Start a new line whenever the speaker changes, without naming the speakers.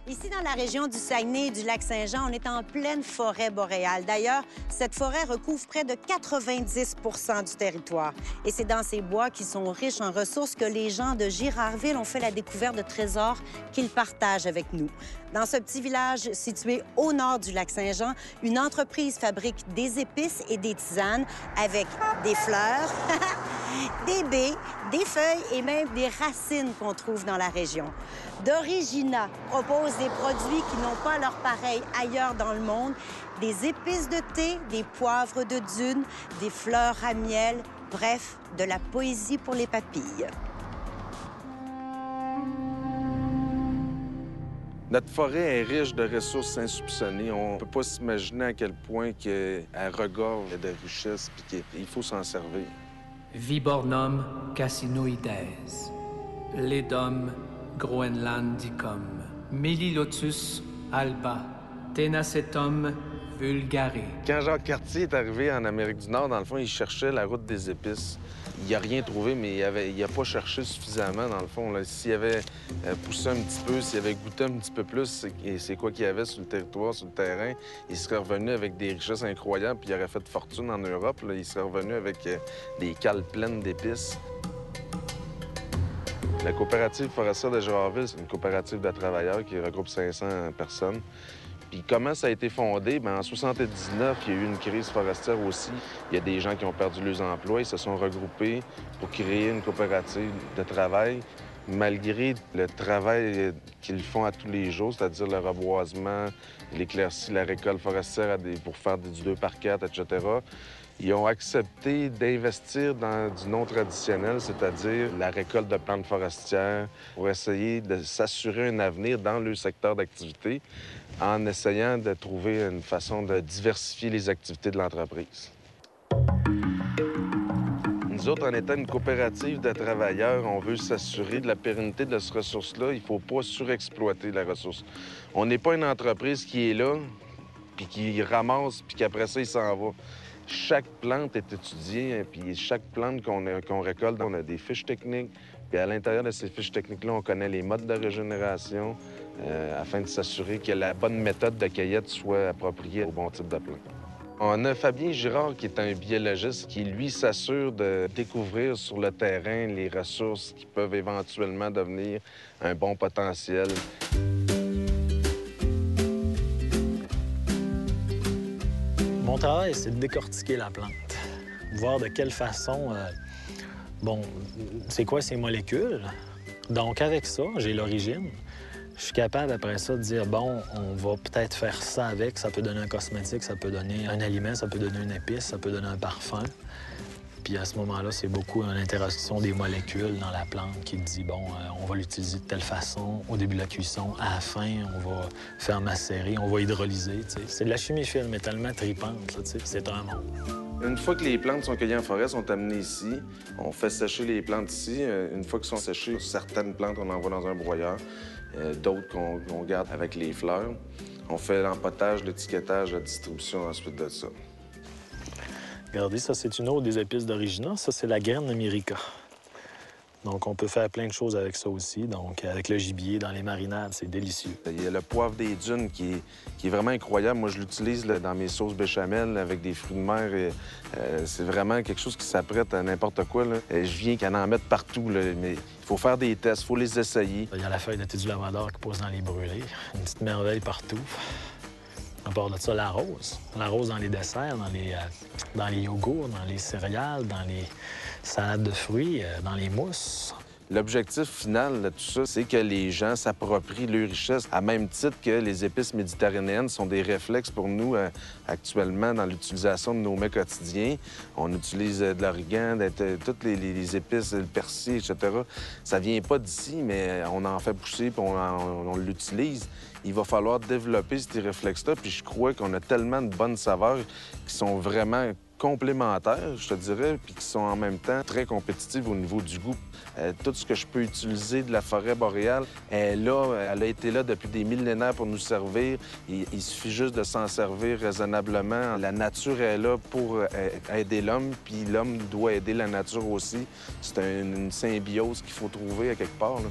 Ici, dans la région du Saguenay et du Lac-Saint-Jean, on est en pleine forêt boréale. D'ailleurs, cette forêt recouvre près de 90 du territoire. Et c'est dans ces bois qui sont riches en ressources que les gens de Girardville ont fait la découverte de trésors qu'ils partagent avec nous. Dans ce petit village situé au nord du Lac-Saint-Jean, une entreprise fabrique des épices et des tisanes avec des fleurs, des baies, des feuilles et même des racines qu'on trouve dans la région. Dorigina propose des produits qui n'ont pas leur pareil ailleurs dans le monde, des épices de thé, des poivres de dune, des fleurs à miel, bref, de la poésie pour les papilles.
Notre forêt est riche de ressources insoupçonnées. On ne peut pas s'imaginer à quel point elle regorge de richesses et qu'il faut s'en servir.
Vibornum cassinoides, Ledum groenlandicum, Melilotus alba, Tenacetum vulgare.
Quand Jacques Cartier est arrivé en Amérique du Nord, dans le fond, il cherchait la route des épices. Il n'a rien trouvé, mais il n'a pas cherché suffisamment, dans le fond. S'il avait poussé un petit peu, s'il avait goûté un petit peu plus, c'est quoi qu'il y avait sur le territoire, sur le terrain, il serait revenu avec des richesses incroyables, puis il aurait fait fortune en Europe. Là. Il serait revenu avec des cales pleines d'épices. La coopérative forestière de Girardville, c'est une coopérative de travailleurs qui regroupe 500 personnes. Puis comment ça a été fondé? Bien, en 79, il y a eu une crise forestière aussi. Il y a des gens qui ont perdu leurs emplois. Ils se sont regroupés pour créer une coopérative de travail. Malgré le travail qu'ils font à tous les jours, c'est-à-dire le reboisement, l'éclaircie, la récolte forestière pour faire du 2 par 4, etc., ils ont accepté d'investir dans du non traditionnel, c'est-à-dire la récolte de plantes forestières, pour essayer de s'assurer un avenir dans le secteur d'activité en essayant de trouver une façon de diversifier les activités de l'entreprise. Nous autres, en étant une coopérative de travailleurs, on veut s'assurer de la pérennité de cette ressource-là. Il ne faut pas surexploiter la ressource. On n'est pas une entreprise qui est là, puis qui ramasse, puis qu'après ça, il s'en va. Chaque plante est étudiée, puis chaque plante qu'on récolte, on a des fiches techniques. Puis à l'intérieur de ces fiches techniques-là, on connaît les modes de régénération afin de s'assurer que la bonne méthode de cueillette soit appropriée au bon type de plante. On a Fabien Girard, qui est un biologiste, qui, lui, s'assure de découvrir sur le terrain les ressources qui peuvent éventuellement devenir un bon potentiel.
Mon travail, c'est de décortiquer la plante, voir de quelle façon, c'est quoi ces molécules. Donc, avec ça, j'ai l'origine. Je suis capable, après ça, de dire, bon, on va peut-être faire ça avec. Ça peut donner un cosmétique, ça peut donner un aliment, ça peut donner une épice, ça peut donner un parfum. Puis à ce moment-là, c'est beaucoup une interaction des molécules dans la plante qui dit, bon, on va l'utiliser de telle façon, au début de la cuisson, à la fin, on va faire macérer, on va hydrolyser. C'est de la chimie fine, mais tellement tripante, c'est un monde.
Une fois que les plantes sont cueillies en forêt, sont amenées ici, on fait sécher les plantes ici. Une fois qu'elles sont séchées, certaines plantes, on envoie dans un broyeur, d'autres qu'on garde avec les fleurs. On fait l'empotage, l'étiquetage, la distribution ensuite de ça.
Regardez, ça, c'est une autre des épices d'Origina. Ça, c'est la graine de Mirica. Donc, on peut faire plein de choses avec ça aussi. Donc, avec le gibier, dans les marinades, c'est délicieux.
Il y a le poivre des dunes qui est vraiment incroyable. Moi, je l'utilise dans mes sauces béchamel avec des fruits de mer. C'est vraiment quelque chose qui s'apprête à n'importe quoi. Là. Je viens qu'à en mettre partout, là, mais il faut faire des tests, il faut les essayer.
Il y a la feuille de thé du lavandor qui pousse dans les brûlés. Une petite merveille partout. À part de ça, la rose. La rose dans les desserts, dans les yogourts, dans les céréales, dans les salades de fruits, dans les mousses.
L'objectif final de tout ça, c'est que les gens s'approprient leurs richesses à même titre que les épices méditerranéennes sont des réflexes pour nous actuellement dans l'utilisation de nos mets quotidiens. On utilise de l'origan, toutes les épices, le persil, etc. Ça vient pas d'ici, mais on en fait pousser puis on l'utilise. Il va falloir développer ces réflexes-là, puis je crois qu'on a tellement de bonnes saveurs qui sont vraiment complémentaires, je te dirais, puis qui sont en même temps très compétitives au niveau du goût. Tout ce que je peux utiliser de la forêt boréale est là, elle a été là depuis des millénaires pour nous servir. Il suffit juste de s'en servir raisonnablement. La nature est là pour aider l'homme, puis l'homme doit aider la nature aussi. C'est une symbiose qu'il faut trouver à quelque part, là.